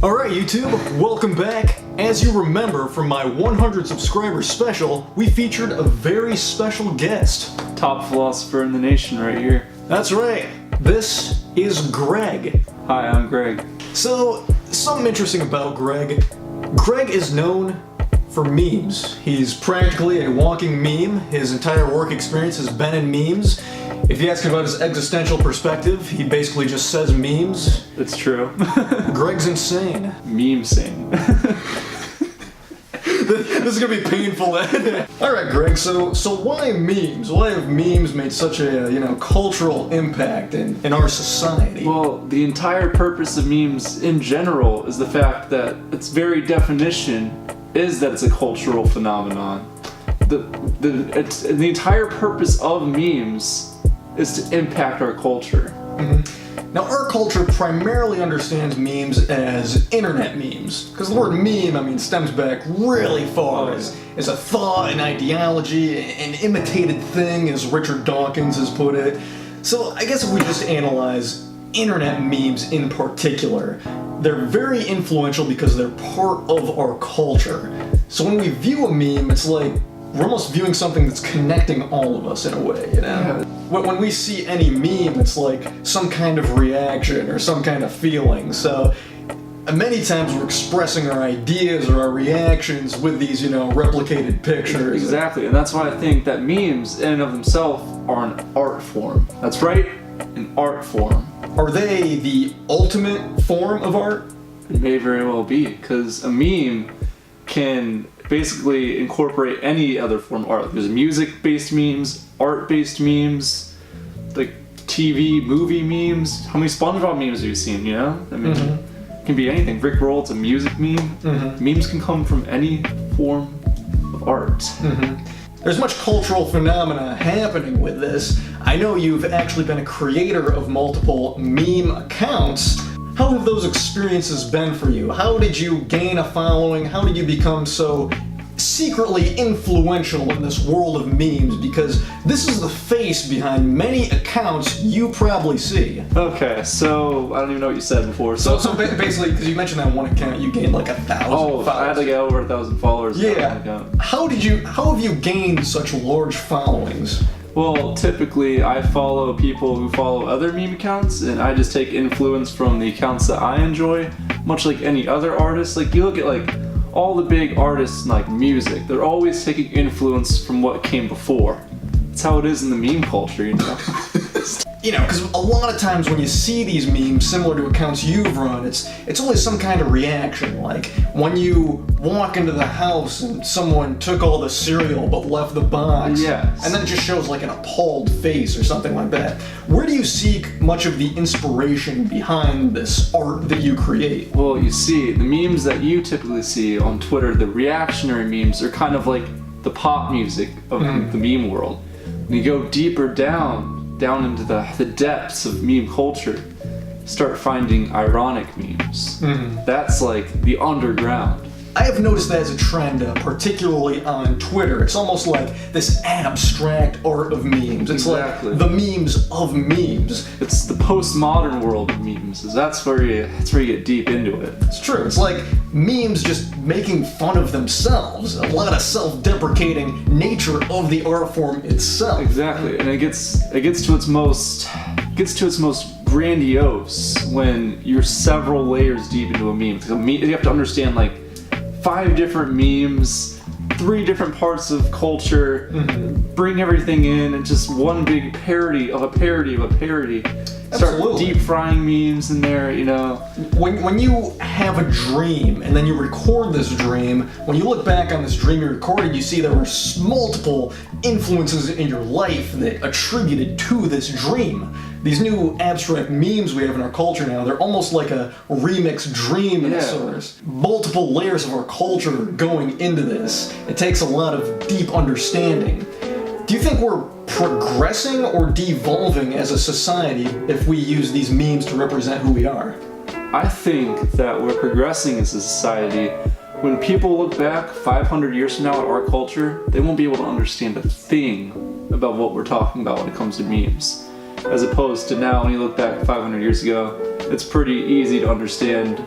Alright YouTube, welcome back. As you remember from my 100 subscribers special, we featured a very special guest. Top philosopher in the nation right here. That's right, this is Greg. Hi, I'm Greg. So, something interesting about Greg. Greg is known for memes. He's practically a walking meme. His entire work experience has been in memes. If you ask him about his existential perspective, he basically just says memes. It's true. Greg's insane. Meme-sing. This is gonna be painful. Alright Greg, so why memes? Why have memes made such a, cultural impact in our society? Well, the entire purpose of memes in general is the fact that its very definition is that it's a cultural phenomenon. The entire purpose of memes is to impact our culture. Mm-hmm. Now, our culture primarily understands memes as internet memes, because the word meme, stems back really far as a thought, an ideology, an imitated thing, as Richard Dawkins has put it. So I guess if we just analyze internet memes in particular, they're very influential because they're part of our culture. So when we view a meme, it's like we're almost viewing something that's connecting all of us in a way, Yeah. When we see any meme, it's like some kind of reaction or some kind of feeling. So many times we're expressing our ideas or our reactions with these, replicated pictures. Exactly, and that's why I think that memes in and of themselves are an art form. That's right, an art form. Are they the ultimate form of art? It may very well be, because a meme can basically incorporate any other form of art. There's music-based memes, art-based memes, like TV, movie memes. How many SpongeBob memes have you seen, It can be anything. Rick Roll, it's a music meme. Mm-hmm. Memes can come from any form of art. Mm-hmm. There's much cultural phenomena happening with this. I know you've actually been a creator of multiple meme accounts. How have those experiences been for you? How did you gain a following? How did you become so secretly influential in this world of memes? Because this is the face behind many accounts you probably see. Okay, so I don't even know what you said before. So basically, because you mentioned that one account, you gained like 1,000 followers. I had to get over 1,000 followers. Yeah. How have you gained such large followings? Well, typically I follow people who follow other meme accounts, and I just take influence from the accounts that I enjoy, much like any other artist. Like, you look at all the big artists in music, they're always taking influence from what came before. That's how it is in the meme culture, Because a lot of times when you see these memes similar to accounts you've run, it's always some kind of reaction. Like when you walk into the house and someone took all the cereal but left the box. Yes. And then it just shows like an appalled face or something like that. Where do you seek much of the inspiration behind this art that you create? Well, you see, the memes that you typically see on Twitter, the reactionary memes, are kind of like the pop music of the meme world. When you go deeper down into the depths of meme culture, start finding ironic memes. That's like the underground. I have noticed that as a trend, particularly on Twitter. It's almost like this abstract art of memes. It's Exactly. like the memes of memes. It's the postmodern world of memes. That's where you get deep into it. It's true. It's like memes just making fun of themselves. A lot of self-deprecating nature of the art form itself. Exactly, and it gets to its most grandiose when you're several layers deep into a meme. You have to understand 5 different memes, 3 different parts of culture, bring everything in, and just one big parody of a parody of a parody. Start Absolutely. deep frying memes in there, When you have a dream and then you record this dream, when you look back on this dream you recorded, you see there were multiple influences in your life that attributed to this dream. These new abstract memes we have in our culture now, they're almost like a remix dream in a sort. Multiple layers of our culture going into this. It takes a lot of deep understanding. Do you think we're progressing or devolving as a society if we use these memes to represent who we are? I think that we're progressing as a society. When people look back 500 years from now at our culture, they won't be able to understand a thing about what we're talking about when it comes to memes. As opposed to now, when you look back 500 years ago, it's pretty easy to understand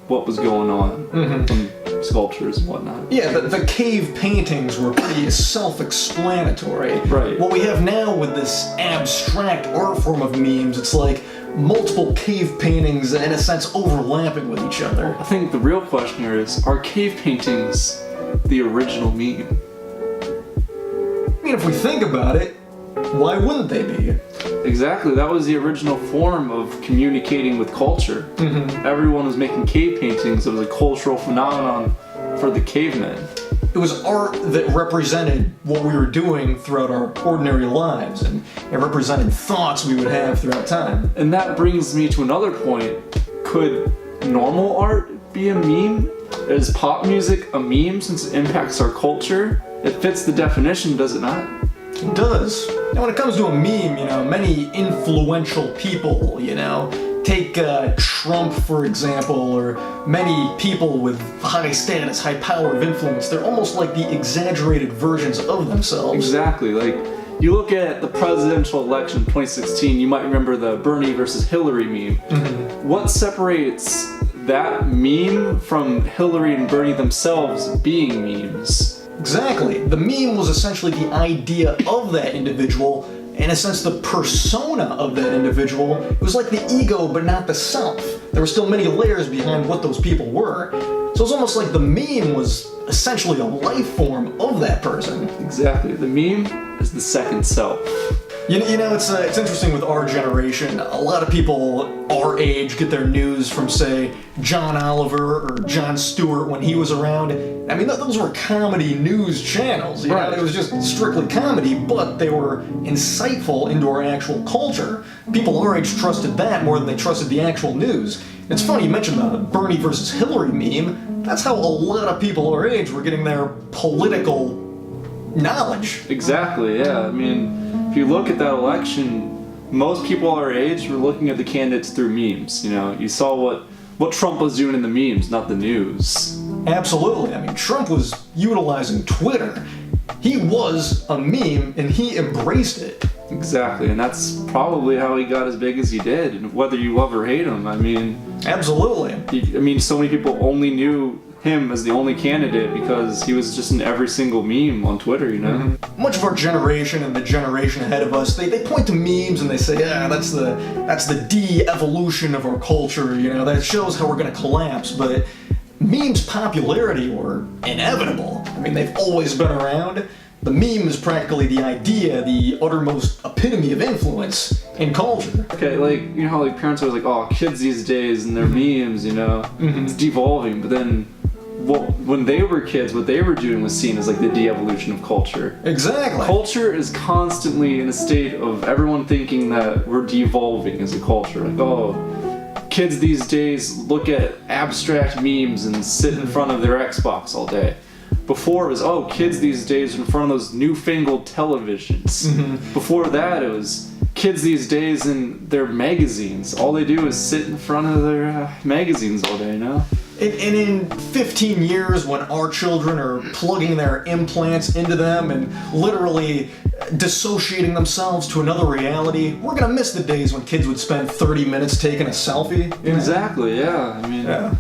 what was going on from sculptures and whatnot. Yeah, the cave paintings were pretty self-explanatory. Right. What we have now with this abstract art form of memes, it's like multiple cave paintings in a sense overlapping with each other. I think the real question here is, are cave paintings the original meme? I mean, if we think about it, why wouldn't they be? Exactly, that was the original form of communicating with culture. Everyone was making cave paintings. It was a cultural phenomenon for the cavemen. It was art that represented what we were doing throughout our ordinary lives, and it represented thoughts we would have throughout time. And that brings me to another point. Could normal art be a meme? Is pop music a meme since it impacts our culture? It fits the definition, does it not? It does. Now, when it comes to a meme, many influential people, take Trump, for example, or many people with high status, high power of influence, they're almost like the exaggerated versions of themselves. Exactly. Like, you look at the presidential election 2016, you might remember the Bernie versus Hillary meme. What separates that meme from Hillary and Bernie themselves being memes? Exactly. The meme was essentially the idea of that individual, in a sense the persona of that individual. It was like the ego but not the self. There were still many layers behind what those people were. So it's almost like the meme was essentially a life form of that person. Exactly. The meme is the second self. It's interesting with our generation. A lot of people our age get their news from, say, John Oliver or Jon Stewart when he was around. I mean, those were comedy news channels. Right. It was just strictly comedy, but they were insightful into our actual culture. People our age trusted that more than they trusted the actual news. It's funny you mentioned the Bernie versus Hillary meme. That's how a lot of people our age were getting their political knowledge. Exactly, yeah. I mean, if you look at that election, most people our age were looking at the candidates through memes. You saw what Trump was doing in the memes, not the news. Absolutely. I mean, Trump was utilizing Twitter. He was a meme, and he embraced it. Exactly, and that's probably how he got as big as he did, and whether you love or hate him, I mean... Absolutely. So many people only knew him as the only candidate because he was just in every single meme on Twitter, Much of our generation and the generation ahead of us, they point to memes and they say, that's the de-evolution of our culture, that shows how we're going to collapse, but memes' popularity were inevitable. I mean, they've always been around. The meme is practically the idea, the uttermost epitome of influence in culture. Okay, how parents are like, oh, kids these days and their memes, it's devolving, but then when they were kids, what they were doing was seen as like the de-evolution of culture. Exactly. Culture is constantly in a state of everyone thinking that we're devolving as a culture. Like, oh, kids these days look at abstract memes and sit in front of their Xbox all day. Before it was, oh, kids these days are in front of those newfangled televisions. Before that, it was kids these days in their magazines. All they do is sit in front of their magazines all day, And in 15 years, when our children are plugging their implants into them and literally dissociating themselves to another reality, we're gonna miss the days when kids would spend 30 minutes taking a selfie. Exactly, yeah. I mean,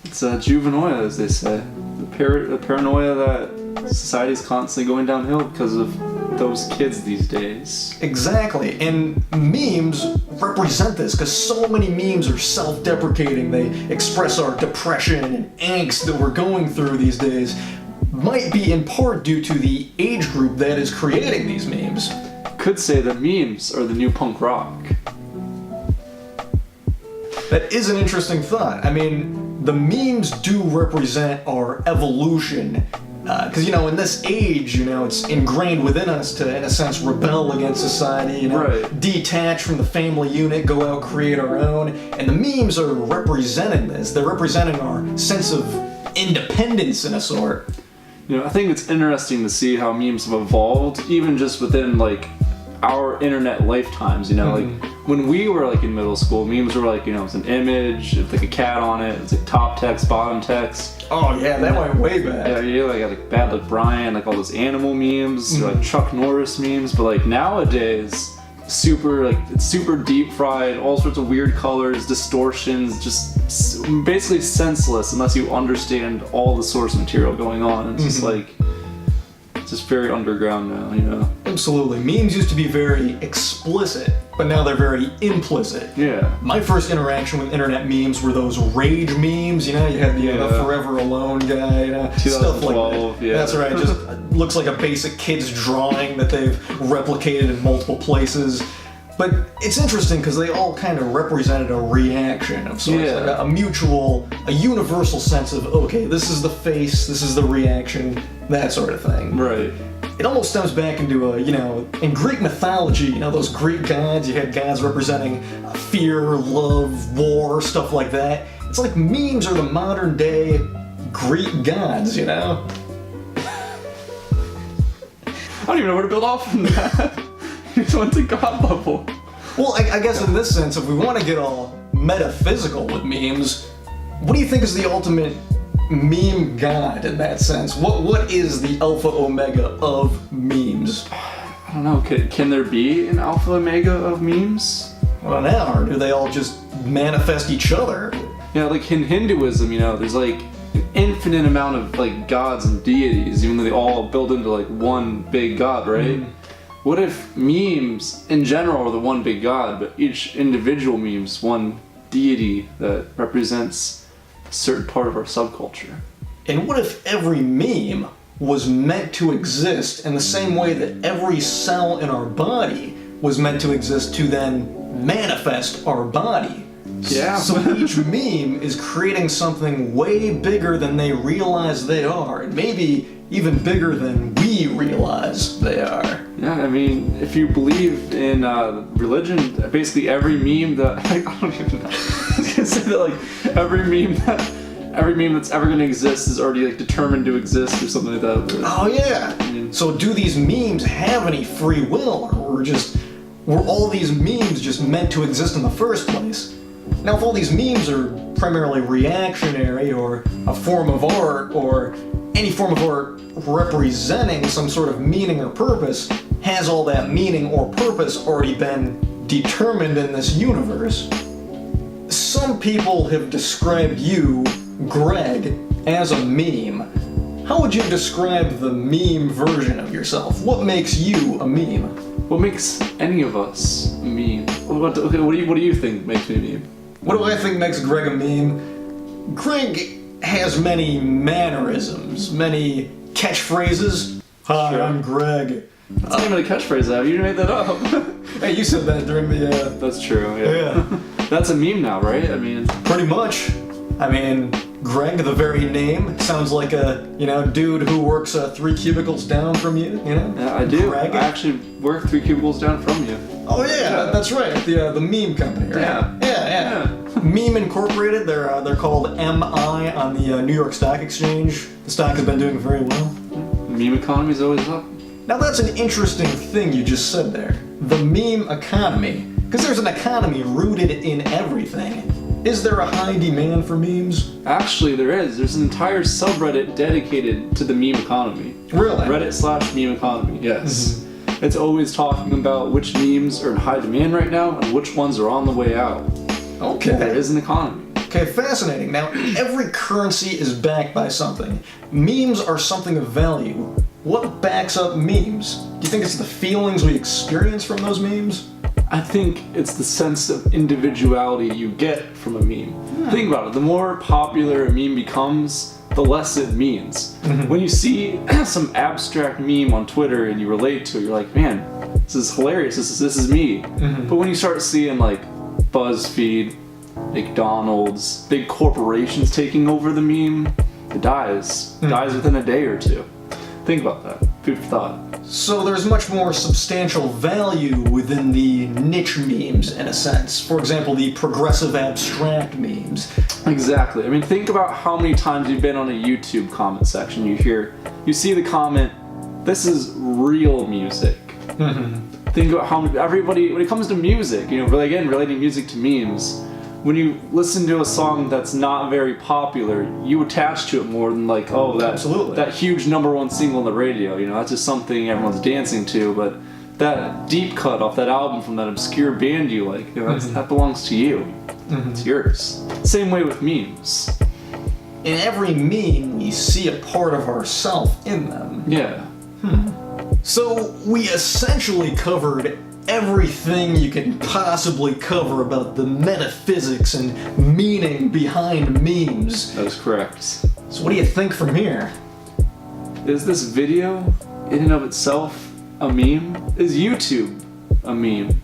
it's juvenile, as they say. The paranoia that society's constantly going downhill because of those kids these days. Exactly, and memes represent this because so many memes are self-deprecating. They express our depression and angst that we're going through these days. Might be in part due to the age group that is creating these memes. Could say that memes are the new punk rock. That is an interesting thought. I mean, the memes do represent our evolution. Because, in this age, it's ingrained within us to, in a sense, rebel against society, right. Detach from the family unit, go out, create our own. And the memes are representing this. They're representing our sense of independence in a sort. I think it's interesting to see how memes have evolved, even just within, our internet lifetimes, when we were in middle school, memes were it's an image, it's a cat on it, it's top text, bottom text. Oh yeah, that went way back. Yeah, Bad Luck Brian, all those animal memes, or Chuck Norris memes, but nowadays, it's super deep fried, all sorts of weird colors, distortions, just basically senseless unless you understand all the source material going on. It's just like, it's just very underground now, you know? Absolutely. Memes used to be very explicit, but now they're very implicit. Yeah. My first interaction with internet memes were those rage memes, you know? You had the Forever Alone guy, you know? Stuff like that. Yeah. That's right. Just looks like a basic kid's drawing that they've replicated in multiple places. But it's interesting because they all kind of represented a reaction of sorts, like a mutual, a universal sense of, okay, this is the face, this is the reaction, that sort of thing. Right. It almost stems back into in Greek mythology, you know, those Greek gods, you had gods representing fear, love, war, stuff like that. It's like memes are the modern day Greek gods, you know? I don't even know where to build off from that. You just went to God level. Well, I guess in this sense, if we want to get all metaphysical with memes, what do you think is the ultimate meme god in that sense? What is the alpha omega of memes? I don't know. Can there be an alpha omega of memes? Well, now, or do they all just manifest each other? Yeah, like in Hinduism, you know, there's like an infinite amount of like gods and deities, even though they all build into like one big god, right? What if memes in general are the one big god, but each individual meme's one deity that represents a certain part of our subculture? And what if every meme was meant to exist in the same way that every cell in our body was meant to exist to then manifest our body? Yeah. So each meme is creating something way bigger than they realize they are, and maybe even bigger than we realize they are. Yeah, I mean, if you believe in religion, basically every meme that I don't even know. I was gonna say that like every meme that's ever gonna exist is already like determined to exist or something like that. Oh yeah. So do these memes have any free will, or were all these memes just meant to exist in the first place? Now, if all these memes are primarily reactionary, or a form of art, or any form of art representing some sort of meaning or purpose, has all that meaning or purpose already been determined in this universe? Some people have described you, Greg, as a meme. How would you describe the meme version of yourself? What makes you a meme? What makes any of us a meme? What do you think makes me a meme? What do I think makes Greg a meme? Greg has many mannerisms, many catchphrases. Hi, Sure. I'm Greg. That's not even a catchphrase, Ab. You made that up. Hey, you said that during the, That's true, yeah. That's a meme now, right? I mean, pretty much. I mean, Greg, the very name, sounds like a, dude who works 3 cubicles down from you, you know? yeah, I do. Greg. I actually work 3 cubicles down from you. Oh yeah, that's right. The meme company, right? Yeah. Meme Incorporated. They're called MI on the New York Stock Exchange. The stock has been doing very well. The meme economy's always up. Now that's an interesting thing you just said there. The meme economy. Because there's an economy rooted in everything. Is there a high demand for memes? Actually, there is. There's an entire subreddit dedicated to the meme economy. Really? Reddit/meme economy, yes. It's always talking about which memes are in high demand right now and which ones are on the way out. Okay. There is an economy. Okay, fascinating. Now, every currency is backed by something. Memes are something of value. What backs up memes? Do you think it's the feelings we experience from those memes? I think it's the sense of individuality you get from a meme. Think about it. The more popular a meme becomes, the less it means. When you see some abstract meme on Twitter and you relate to it, you're like, man, this is hilarious. This is me. But when you start seeing like BuzzFeed, McDonald's, big corporations taking over the meme, it dies. It dies within a day or two. Think about that. Food for thought. So there's much more substantial value within the niche memes, in a sense. For example, the progressive abstract memes. Exactly. I mean, think about how many times you've been on a YouTube comment section. You see the comment, "This is real music." Think about how everybody, when it comes to music, relating music to memes, when you listen to a song that's not very popular, you attach to it more than like, oh, Absolutely. that huge #1 single on the radio. That's just something everyone's dancing to. But that deep cut off that album from that obscure band you like, that belongs to you. It's yours. Same way with memes. In every meme, we see a part of ourselves in them. Yeah. So we essentially covered everything you can possibly cover about the metaphysics and meaning behind memes. That is correct. So what do you think from here? Is this video, in and of itself, a meme? Is YouTube a meme?